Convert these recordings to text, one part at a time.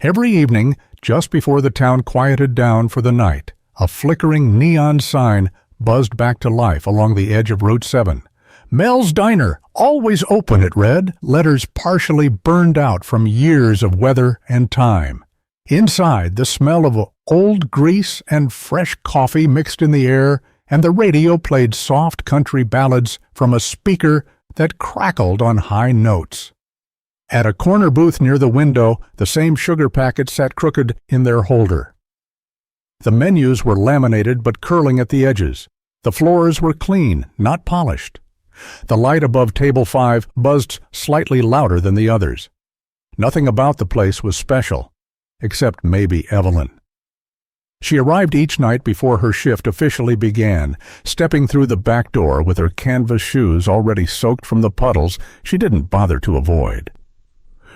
Every evening, just before the town quieted down for the night, a flickering neon sign buzzed back to life along the edge of Route 7. "Mel's Diner, always open," it read, letters partially burned out from years of weather and time. Inside, the smell of old grease and fresh coffee mixed in the air, and the radio played soft country ballads from a speaker that crackled on high notes. At a corner booth near the window, the same sugar packets sat crooked in their holder. The menus were laminated but curling at the edges. The floors were clean, not polished. The light above table 5 buzzed slightly louder than the others. Nothing about the place was special, except maybe Evelyn. She arrived each night before her shift officially began, stepping through the back door with her canvas shoes already soaked from the puddles she didn't bother to avoid.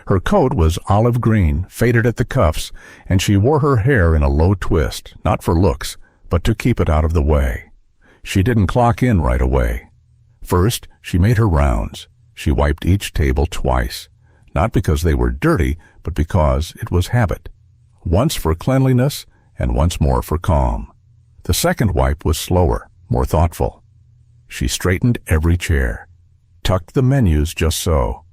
Her coat was olive green, faded at the cuffs, and she wore her hair in a low twist, not for looks, but to keep it out of the way. She didn't clock in right away. First, she made her rounds. She wiped each table twice, not because they were dirty, but because it was habit. Once for cleanliness, and once more for calm. The second wipe was slower, more thoughtful. She straightened every chair, tucked the menus just so,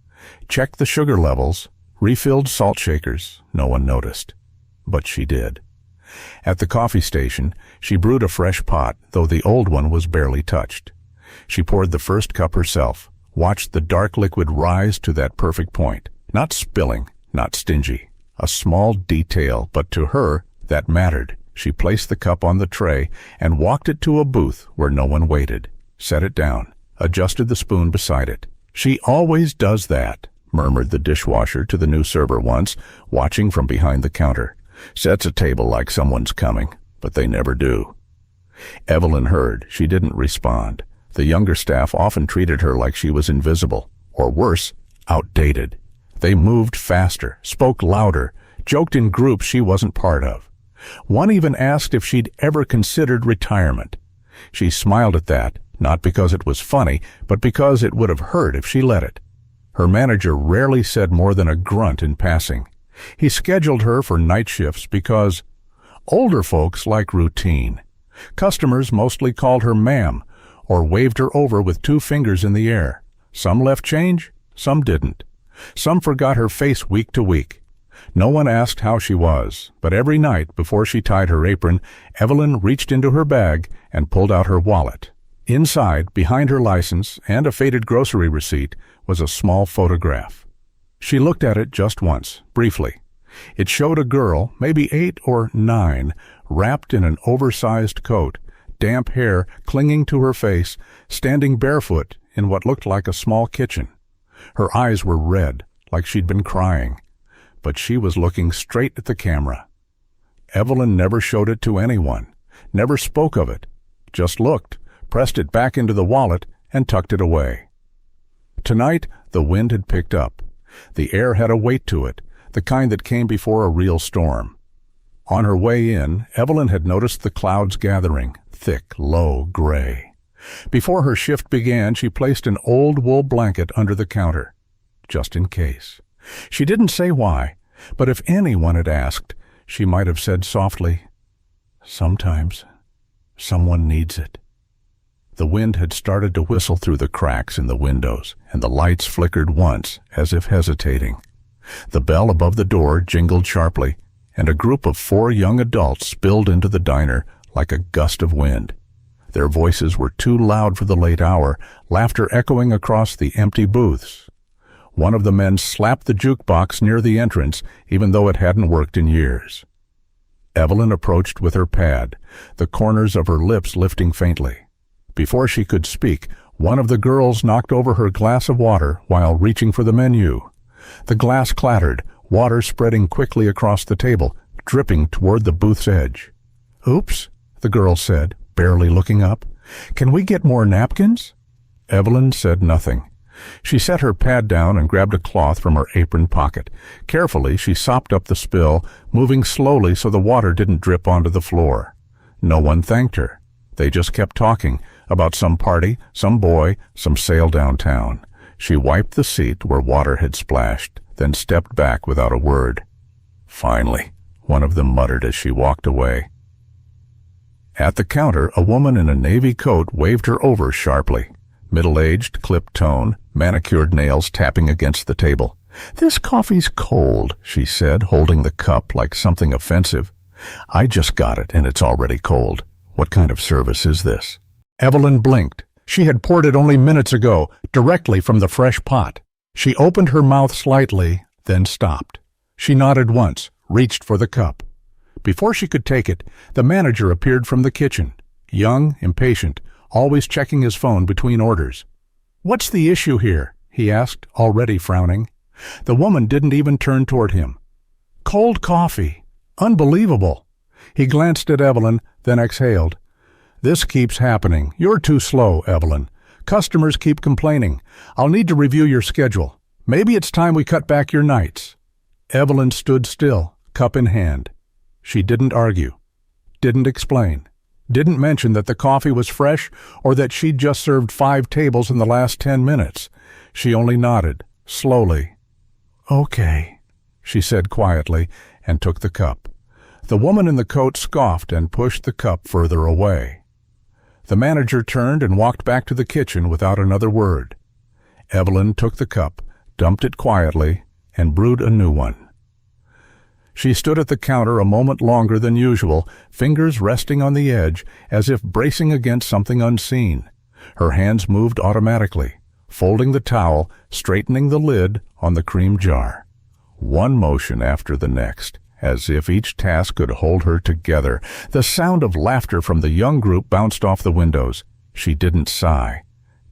checked the sugar levels, refilled salt shakers. No one noticed, but she did. At the coffee station, she brewed a fresh pot, though the old one was barely touched. She poured the first cup herself, watched the dark liquid rise to that perfect point, not spilling, not stingy. A small detail, but to her, that mattered. She placed the cup on the tray and walked it to a booth where no one waited, set it down, adjusted the spoon beside it. "She always does that," murmured the dishwasher to the new server once, watching from behind the counter. "Sets a table like someone's coming, but they never do." Evelyn heard. She didn't respond. The younger staff often treated her like she was invisible, or worse, outdated. They moved faster, spoke louder, joked in groups she wasn't part of. One even asked if she'd ever considered retirement. She smiled at that, not because it was funny, but because it would have hurt if she let it. Her manager rarely said more than a grunt in passing. He scheduled her for night shifts because older folks like routine. Customers mostly called her ma'am, or waved her over with 2 fingers in the air. Some left change, some didn't. Some forgot her face week to week. No one asked how she was, but every night before she tied her apron, Evelyn reached into her bag and pulled out her wallet. Inside, behind her license and a faded grocery receipt, was a small photograph. She looked at it just once, briefly. It showed a girl, maybe 8 or 9, wrapped in an oversized coat, damp hair clinging to her face, standing barefoot in what looked like a small kitchen. Her eyes were red, like she'd been crying, but she was looking straight at the camera. Evelyn never showed it to anyone, never spoke of it, just looked, pressed it back into the wallet, and tucked it away. Tonight, the wind had picked up. The air had a weight to it, the kind that came before a real storm. On her way in, Evelyn had noticed the clouds gathering, thick, low, gray. Before her shift began, she placed an old wool blanket under the counter, just in case. She didn't say why, but if anyone had asked, she might have said softly, "Sometimes someone needs it." The wind had started to whistle through the cracks in the windows, and the lights flickered once, as if hesitating. The bell above the door jingled sharply, and a group of 4 young adults spilled into the diner like a gust of wind. Their voices were too loud for the late hour, laughter echoing across the empty booths. One of the men slapped the jukebox near the entrance, even though it hadn't worked in years. Evelyn approached with her pad, the corners of her lips lifting faintly. Before she could speak, one of the girls knocked over her glass of water while reaching for the menu. The glass clattered, water spreading quickly across the table, dripping toward the booth's edge. "Oops," the girl said, barely looking up. "Can we get more napkins?" Evelyn said nothing. She set her pad down and grabbed a cloth from her apron pocket. Carefully, she sopped up the spill, moving slowly so the water didn't drip onto the floor. No one thanked her. They just kept talking about some party, some boy, some sale downtown. She wiped the seat where water had splashed, then stepped back without a word. Finally, one of them muttered as she walked away. At the counter, a woman in a navy coat waved her over sharply. Middle-aged, clipped tone, manicured nails tapping against the table. "This coffee's cold," she said, holding the cup like something offensive. "I just got it, and it's already cold. What kind of service is this?" Evelyn blinked. She had poured it only minutes ago, directly from the fresh pot. She opened her mouth slightly, then stopped. She nodded once, reached for the cup. Before she could take it, the manager appeared from the kitchen. Young, impatient, always checking his phone between orders. "What's the issue here?" he asked, already frowning. The woman didn't even turn toward him. "Cold coffee. Unbelievable." He glanced at Evelyn, then exhaled. "This keeps happening. You're too slow, Evelyn. Customers keep complaining. I'll need to review your schedule. Maybe it's time we cut back your nights." Evelyn stood still, cup in hand. She didn't argue, didn't explain, didn't mention that the coffee was fresh or that she'd just served 5 tables in the last 10 minutes. She only nodded, slowly. "Okay," she said quietly, and took the cup. The woman in the coat scoffed and pushed the cup further away. The manager turned and walked back to the kitchen without another word. Evelyn took the cup, dumped it quietly, and brewed a new one. She stood at the counter a moment longer than usual, fingers resting on the edge as if bracing against something unseen. Her hands moved automatically, folding the towel, straightening the lid on the cream jar. One motion after the next, as if each task could hold her together. The sound of laughter from the young group bounced off the windows. She didn't sigh,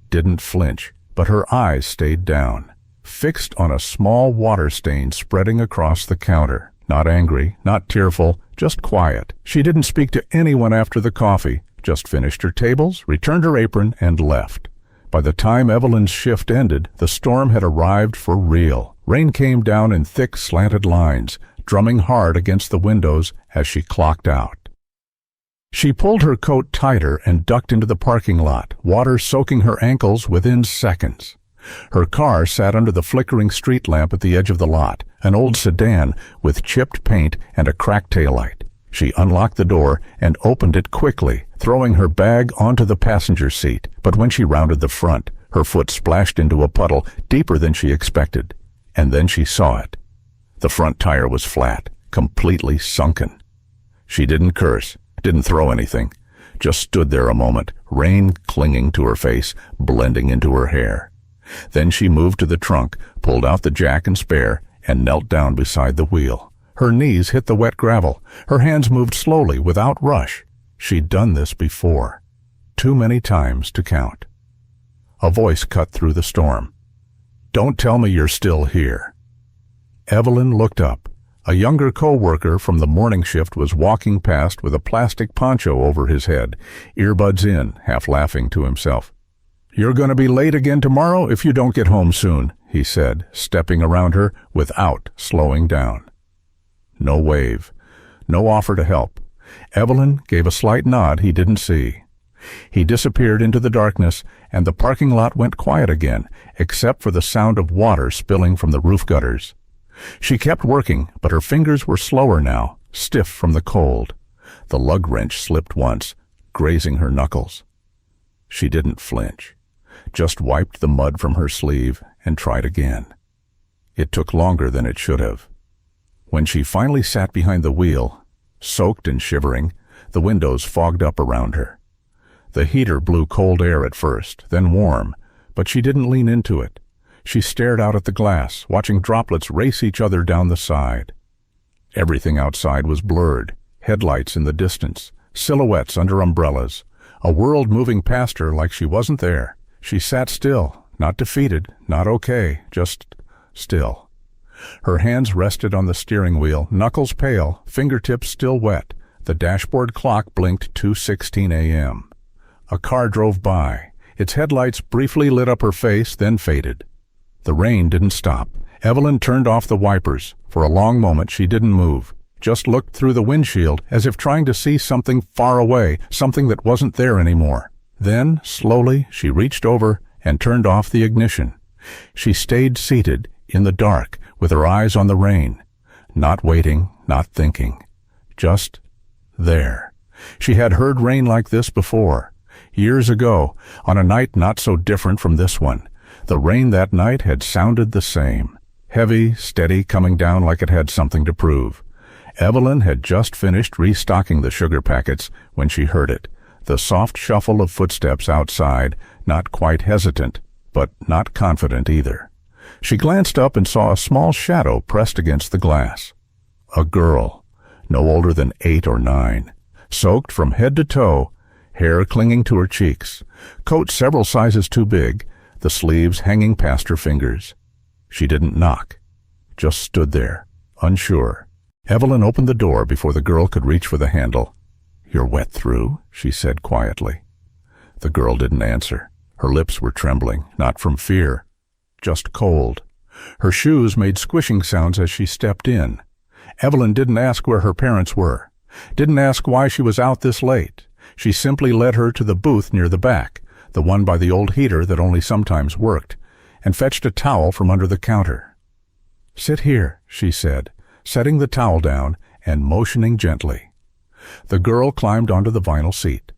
didn't flinch, but her eyes stayed down, fixed on a small water stain spreading across the counter. Not angry, not tearful, just quiet. She didn't speak to anyone after the coffee, just finished her tables, returned her apron, and left. By the time Evelyn's shift ended, the storm had arrived for real. Rain came down in thick, slanted lines, drumming hard against the windows as she clocked out. She pulled her coat tighter and ducked into the parking lot, water soaking her ankles within seconds. Her car sat under the flickering street lamp at the edge of the lot, an old sedan with chipped paint and a cracked taillight. She unlocked the door and opened it quickly, throwing her bag onto the passenger seat. But when she rounded the front, her foot splashed into a puddle deeper than she expected. And then she saw it. The front tire was flat, completely sunken. She didn't curse, didn't throw anything, just stood there a moment, rain clinging to her face, blending into her hair. Then she moved to the trunk, pulled out the jack and spare, and knelt down beside the wheel. Her knees hit the wet gravel. Her hands moved slowly, without rush. She'd done this before. Too many times to count. A voice cut through the storm. "Don't tell me you're still here." Evelyn looked up. A younger co-worker from the morning shift was walking past with a plastic poncho over his head, earbuds in, half laughing to himself. "You're going to be late again tomorrow if you don't get home soon," he said, stepping around her without slowing down. No wave, no offer to help. Evelyn gave a slight nod he didn't see. He disappeared into the darkness, and the parking lot went quiet again, except for the sound of water spilling from the roof gutters. She kept working, but her fingers were slower now, stiff from the cold. The lug wrench slipped once, grazing her knuckles. She didn't flinch, just wiped the mud from her sleeve and tried again. It took longer than it should have. When she finally sat behind the wheel, soaked and shivering, the windows fogged up around her. The heater blew cold air at first, then warm, but she didn't lean into it. She stared out at the glass, watching droplets race each other down the side. Everything outside was blurred, headlights in the distance, silhouettes under umbrellas, a world moving past her like she wasn't there. She sat still, not defeated, not okay, just still. Her hands rested on the steering wheel, knuckles pale, fingertips still wet. The dashboard clock blinked 2:16 a.m. A car drove by. Its headlights briefly lit up her face, then faded. The rain didn't stop. Evelyn turned off the wipers. For a long moment she didn't move, just looked through the windshield as if trying to see something far away, something that wasn't there anymore. Then, slowly, she reached over and turned off the ignition. She stayed seated, in the dark, with her eyes on the rain. Not waiting, not thinking. Just there. She had heard rain like this before. Years ago, on a night not so different from this one. The rain that night had sounded the same. Heavy, steady, coming down like it had something to prove. Evelyn had just finished restocking the sugar packets when she heard it. The soft shuffle of footsteps outside, not quite hesitant, but not confident either. She glanced up and saw a small shadow pressed against the glass. A girl, no older than 8 or 9, soaked from head to toe, hair clinging to her cheeks, coat several sizes too big, the sleeves hanging past her fingers. She didn't knock, just stood there, unsure. Evelyn opened the door before the girl could reach for the handle. "You're wet through," she said quietly. The girl didn't answer. Her lips were trembling, not from fear, just cold. Her shoes made squishing sounds as she stepped in. Evelyn didn't ask where her parents were, didn't ask why she was out this late. She simply led her to the booth near the back, the one by the old heater that only sometimes worked, and fetched a towel from under the counter. "Sit here," she said, setting the towel down and motioning gently. The girl climbed onto the vinyl seat.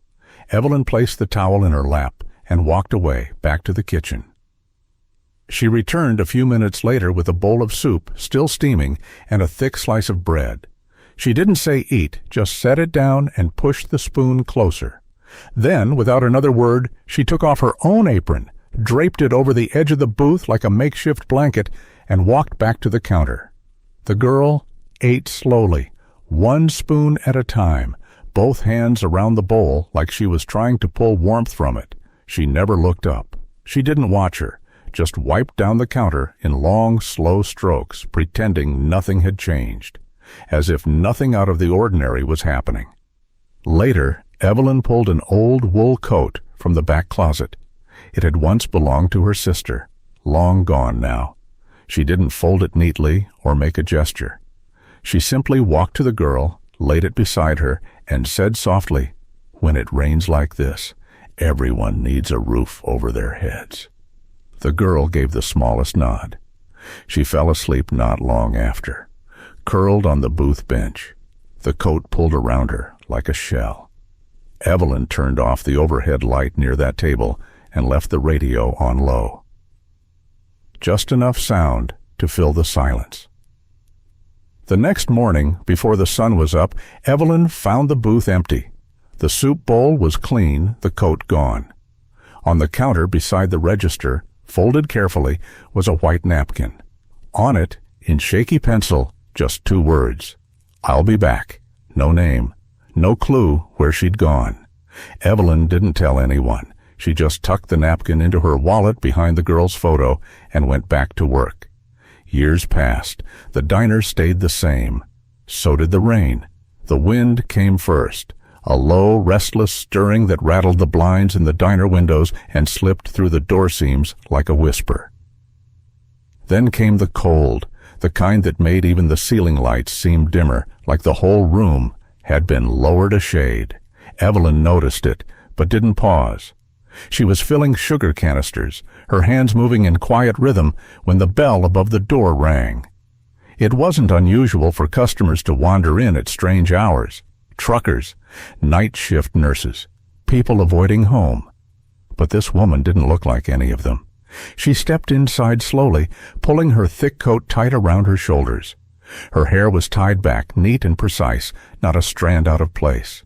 Evelyn placed the towel in her lap and walked away, back to the kitchen. She returned a few minutes later with a bowl of soup, still steaming, and a thick slice of bread. She didn't say eat, just set it down and pushed the spoon closer. Then, without another word, she took off her own apron, draped it over the edge of the booth like a makeshift blanket, and walked back to the counter. The girl ate slowly, one spoon at a time, both hands around the bowl like she was trying to pull warmth from it. She never looked up. She didn't watch her, just wiped down the counter in long, slow strokes, pretending nothing had changed, as if nothing out of the ordinary was happening. Later, Evelyn pulled an old wool coat from the back closet. It had once belonged to her sister, long gone now. She didn't fold it neatly or make a gesture. She simply walked to the girl, laid it beside her, and said softly, "When it rains like this, everyone needs a roof over their heads." The girl gave the smallest nod. She fell asleep not long after, curled on the booth bench, the coat pulled around her like a shell. Evelyn turned off the overhead light near that table and left the radio on low. Just enough sound to fill the silence. The next morning, before the sun was up, Evelyn found the booth empty. The soup bowl was clean, the coat gone. On the counter beside the register, folded carefully, was a white napkin. On it, in shaky pencil, just 2 words. "I'll be back." No name, no clue where she'd gone. Evelyn didn't tell anyone. She just tucked the napkin into her wallet behind the girl's photo and went back to work. Years passed. The diner stayed the same. So did the rain. The wind came first, a low, restless stirring that rattled the blinds in the diner windows and slipped through the door seams like a whisper. Then came the cold, the kind that made even the ceiling lights seem dimmer, like the whole room had been lowered a shade. Evelyn noticed it, but didn't pause. She was filling sugar canisters, her hands moving in quiet rhythm, when the bell above the door rang. It wasn't unusual for customers to wander in at strange hours. Truckers, night shift nurses, people avoiding home. But this woman didn't look like any of them. She stepped inside slowly, pulling her thick coat tight around her shoulders. Her hair was tied back, neat and precise, not a strand out of place.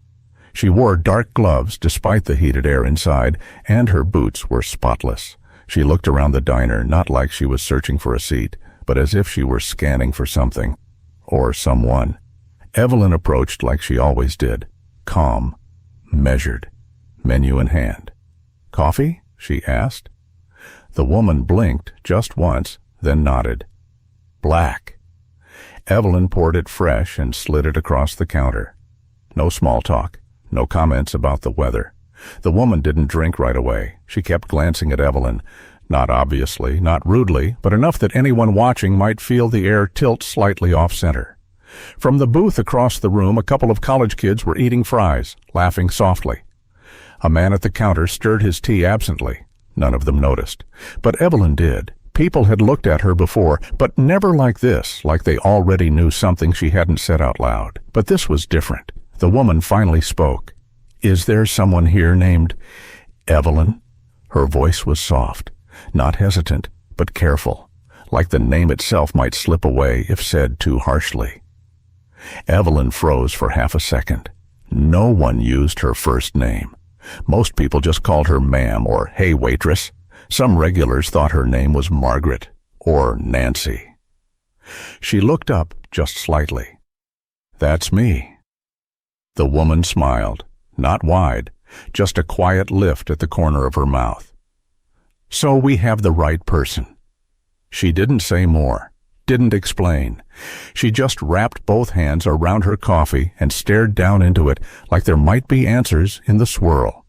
She wore dark gloves despite the heated air inside, and her boots were spotless. She looked around the diner, not like she was searching for a seat, but as if she were scanning for something, or someone. Evelyn approached like she always did, calm, measured, menu in hand. "Coffee?" she asked. The woman blinked just once, then nodded. "Black." Evelyn poured it fresh and slid it across the counter. No small talk, no comments about the weather. The woman didn't drink right away. She kept glancing at Evelyn, not obviously, not rudely, but enough that anyone watching might feel the air tilt slightly off-center. From the booth across the room, a couple of college kids were eating fries, laughing softly. A man at the counter stirred his tea absently. None of them noticed. But Evelyn did. People had looked at her before, but never like this, like they already knew something she hadn't said out loud. But this was different. The woman finally spoke. "Is there someone here named Evelyn?" Her voice was soft, not hesitant, but careful, like the name itself might slip away if said too harshly. Evelyn froze for half a second. No one used her first name. Most people just called her ma'am or hey waitress. Some regulars thought her name was Margaret or Nancy. She looked up just slightly. "That's me." The woman smiled, not wide, just a quiet lift at the corner of her mouth. "So we have the right person." She didn't say more, didn't explain. She just wrapped both hands around her coffee and stared down into it like there might be answers in the swirl.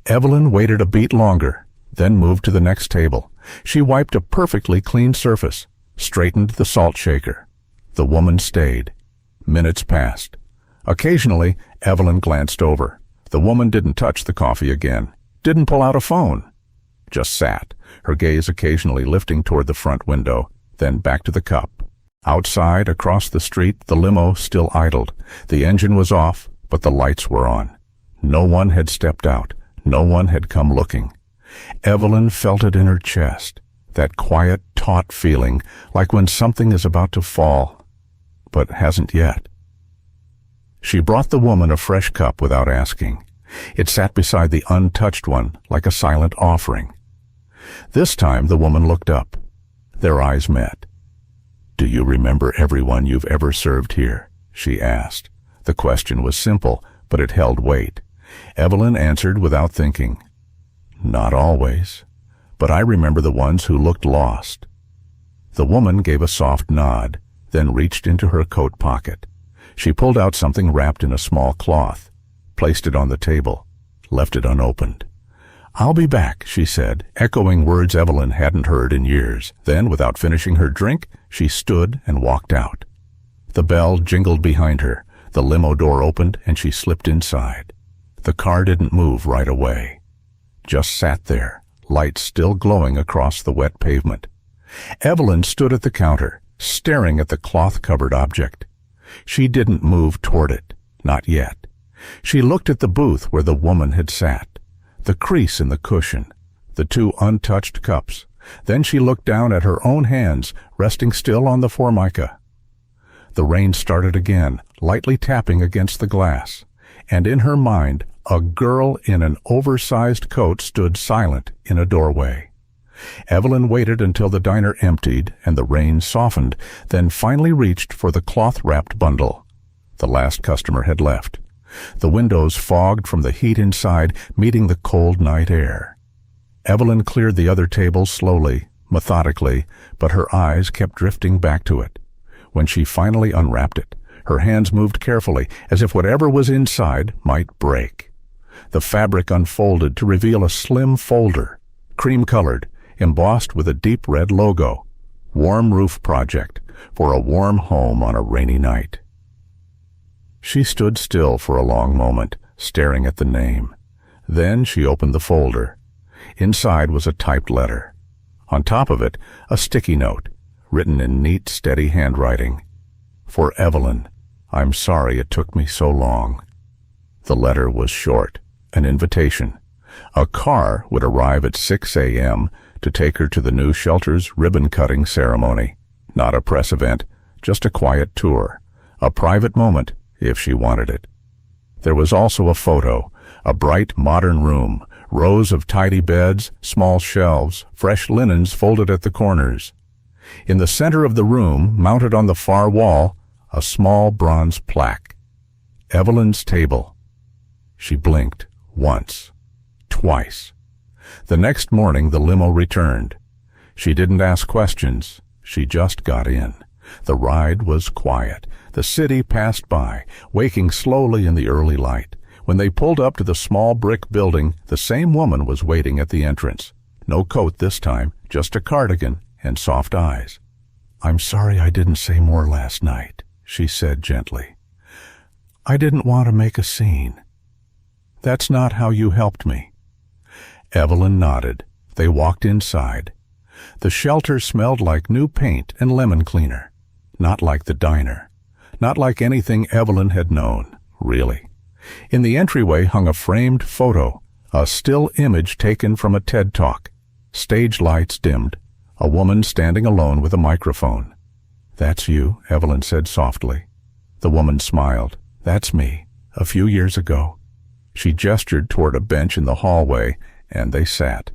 Evelyn waited a beat longer, then moved to the next table. She wiped a perfectly clean surface, straightened the salt shaker. The woman stayed. Minutes passed. Occasionally, Evelyn glanced over. The woman didn't touch the coffee again, didn't pull out a phone. Just sat, her gaze occasionally lifting toward the front window, then back to the cup. Outside, across the street, the limo still idled. The engine was off, but the lights were on. No one had stepped out. No one had come looking. Evelyn felt it in her chest, that quiet, taut feeling, like when something is about to fall, but hasn't yet. She brought the woman a fresh cup without asking. It sat beside the untouched one like a silent offering. This time the woman looked up. Their eyes met. "Do you remember everyone you've ever served here?" she asked. The question was simple, but it held weight. Evelyn answered without thinking. "Not always, but I remember the ones who looked lost." The woman gave a soft nod, then reached into her coat pocket. She pulled out something wrapped in a small cloth, placed it on the table, left it unopened. "I'll be back," she said, echoing words Evelyn hadn't heard in years. Then, without finishing her drink, she stood and walked out. The bell jingled behind her. The limo door opened and she slipped inside. The car didn't move right away. Just sat there, lights still glowing across the wet pavement. Evelyn stood at the counter, staring at the cloth-covered object. She didn't move toward it, not yet. She looked at the booth where the woman had sat, the crease in the cushion, the two untouched cups. Then she looked down at her own hands, resting still on the formica. The rain started again, lightly tapping against the glass, and in her mind, a girl in an oversized coat stood silent in a doorway. Evelyn waited until the diner emptied and the rain softened, then finally reached for the cloth-wrapped bundle. The last customer had left. The windows fogged from the heat inside, meeting the cold night air. Evelyn cleared the other tables slowly, methodically, but her eyes kept drifting back to it. When she finally unwrapped it, her hands moved carefully, as if whatever was inside might break. The fabric unfolded to reveal a slim folder, cream-colored, embossed with a deep red logo. Warm Roof Project, for a warm home on a rainy night. She stood still for a long moment, staring at the name. Then she opened the folder. Inside was a typed letter. On top of it, a sticky note, written in neat, steady handwriting. "For Evelyn, I'm sorry it took me so long." The letter was short, an invitation. A car would arrive at 6 a.m. to take her to the new shelter's ribbon-cutting ceremony. Not a press event, just a quiet tour, a private moment if she wanted it. There was also a photo, a bright, modern room, rows of tidy beds, small shelves, fresh linens folded at the corners. In the center of the room, mounted on the far wall, a small bronze plaque. Evelyn's table. She blinked once, twice. The next morning the limo returned. She didn't ask questions. She just got in. The ride was quiet. The city passed by, waking slowly in the early light. When they pulled up to the small brick building, the same woman was waiting at the entrance. No coat this time, just a cardigan and soft eyes. "I'm sorry I didn't say more last night," she said gently. "I didn't want to make a scene." "That's not how you helped me." Evelyn nodded. They walked inside. The shelter smelled like new paint and lemon cleaner. Not like the diner. Not like anything Evelyn had known, really. In the entryway hung a framed photo, a still image taken from a TED Talk. Stage lights dimmed. A woman standing alone with a microphone. "That's you," Evelyn said softly. The woman smiled. "That's me, a few years ago." She gestured toward a bench in the hallway, and they sat.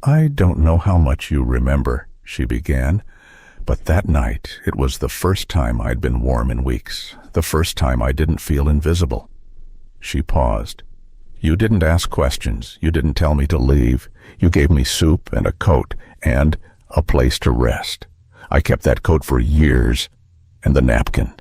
"I don't know how much you remember," she began, "but that night it was the first time I'd been warm in weeks, the first time I didn't feel invisible." She paused. "You didn't ask questions. You didn't tell me to leave. You gave me soup and a coat and a place to rest. I kept that coat for years. And the napkin."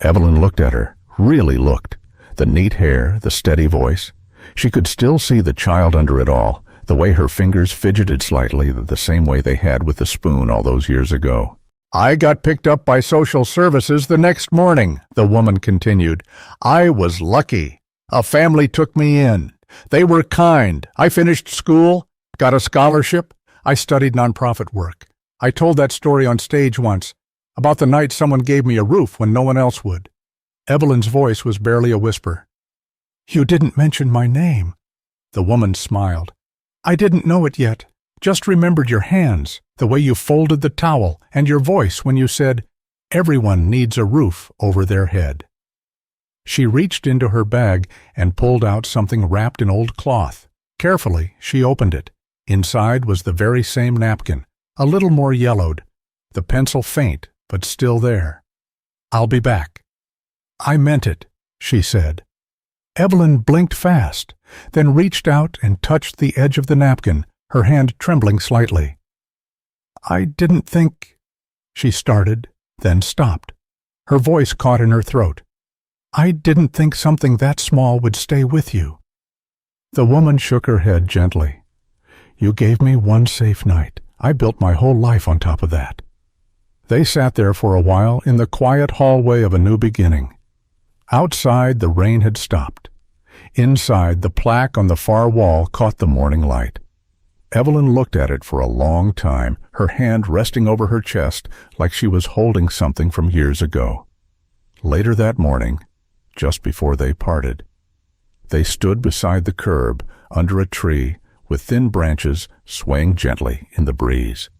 Evelyn looked at her, really looked. The neat hair, the steady voice. She could still see the child under it all, the way her fingers fidgeted slightly the same way they had with the spoon all those years ago. "I got picked up by social services the next morning," the woman continued. "I was lucky. A family took me in. They were kind. I finished school, got a scholarship. I studied nonprofit work. I told that story on stage once, about the night someone gave me a roof when no one else would." Evelyn's voice was barely a whisper. "You didn't mention my name." The woman smiled. "I didn't know it yet. Just remembered your hands, the way you folded the towel, and your voice when you said, 'Everyone needs a roof over their head.'" She reached into her bag and pulled out something wrapped in old cloth. Carefully, she opened it. Inside was the very same napkin, a little more yellowed, the pencil faint, but still there. "I'll be back." "I meant it," she said. Evelyn blinked fast, then reached out and touched the edge of the napkin, her hand trembling slightly. "I didn't think—" she started, then stopped. Her voice caught in her throat. "I didn't think something that small would stay with you." The woman shook her head gently. "You gave me one safe night. I built my whole life on top of that." They sat there for a while in the quiet hallway of a new beginning. Outside, the rain had stopped. Inside, the plaque on the far wall caught the morning light. Evelyn looked at it for a long time, her hand resting over her chest like she was holding something from years ago. Later that morning, just before they parted, they stood beside the curb, under a tree, with thin branches swaying gently in the breeze.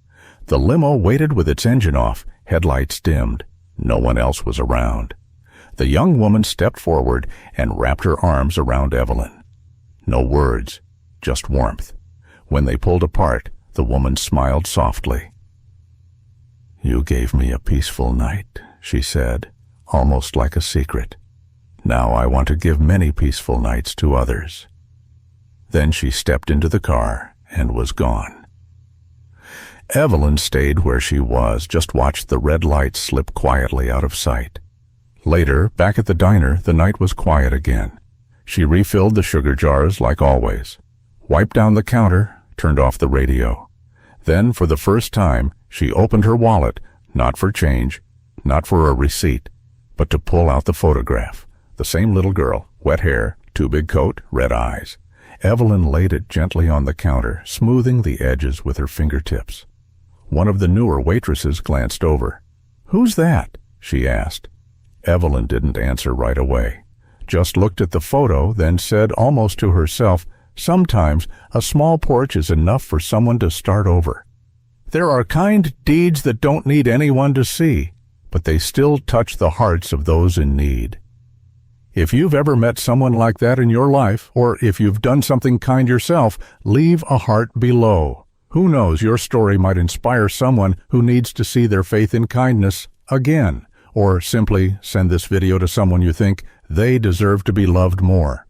The limo waited with its engine off, headlights dimmed. No one else was around. The young woman stepped forward and wrapped her arms around Evelyn. No words, just warmth. When they pulled apart, the woman smiled softly. "You gave me a peaceful night," she said, almost like a secret. "Now I want to give many peaceful nights to others." Then she stepped into the car and was gone. Evelyn stayed where she was, just watched the red lights slip quietly out of sight. Later, back at the diner, the night was quiet again. She refilled the sugar jars like always, wiped down the counter, turned off the radio. Then, for the first time, she opened her wallet, not for change, not for a receipt, but to pull out the photograph. The same little girl, wet hair, too big coat, red eyes. Evelyn laid it gently on the counter, smoothing the edges with her fingertips. One of the newer waitresses glanced over. "Who's that?" she asked. Evelyn didn't answer right away, just looked at the photo, then said almost to herself, "Sometimes a small porch is enough for someone to start over. There are kind deeds that don't need anyone to see, but they still touch the hearts of those in need." If you've ever met someone like that in your life, or if you've done something kind yourself, leave a heart below. Who knows, your story might inspire someone who needs to see their faith in kindness again, or simply send this video to someone you think they deserve to be loved more.